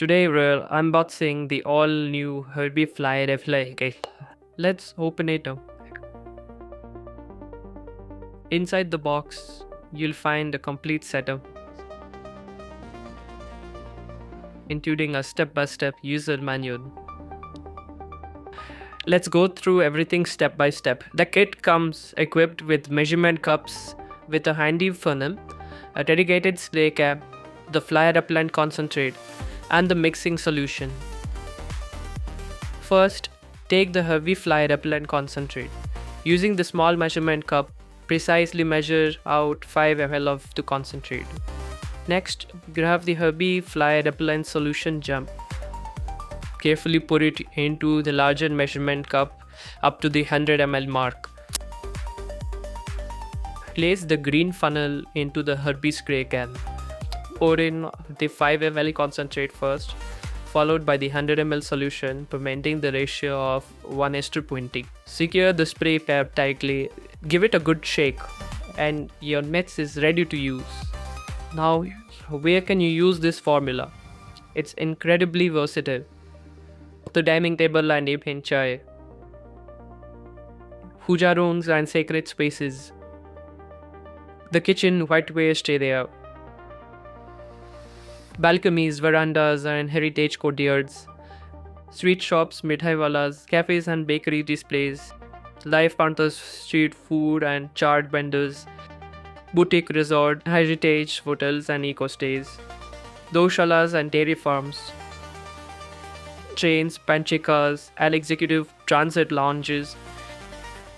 Today we're unboxing the all-new Herby Fly Repellent Kit. Let's open it up. Inside the box, you'll find a complete setup, including a step-by-step user manual. Let's go through everything step by step. The kit comes equipped with measurement cups with a handy funnel, a dedicated spray cap, the fly repellent concentrate, and the mixing solution. First, take the Herby Fly Repellent Concentrate. Using the small measurement cup, precisely measure out 5 ml of the concentrate. Next, grab the Herby Fly Repellent Solution jump. Carefully put it into the larger measurement cup up to the 100 ml mark. Place the green funnel into the Herby spray can. Pour in the 5 ml concentrate first, followed by the 100 ml solution, maintaining the ratio of 1:20. Secure the spray cap tightly, give it a good shake, and your mix is ready to use. Now, where can you use this formula? It's incredibly versatile. The dining table and evening chai, puja rooms and sacred spaces, the kitchen whitewashed area, balconies, verandas and heritage courtyards, street shops, mithai walas, cafes and bakery displays, live counters, street food and chaat vendors, boutique resort, heritage hotels and eco stays, Gaushalas and dairy farms, trains, panchikas, and executive transit lounges,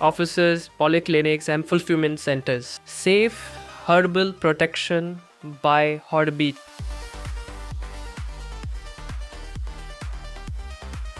offices, polyclinics, and fulfillment centers. Safe herbal protection by Herby.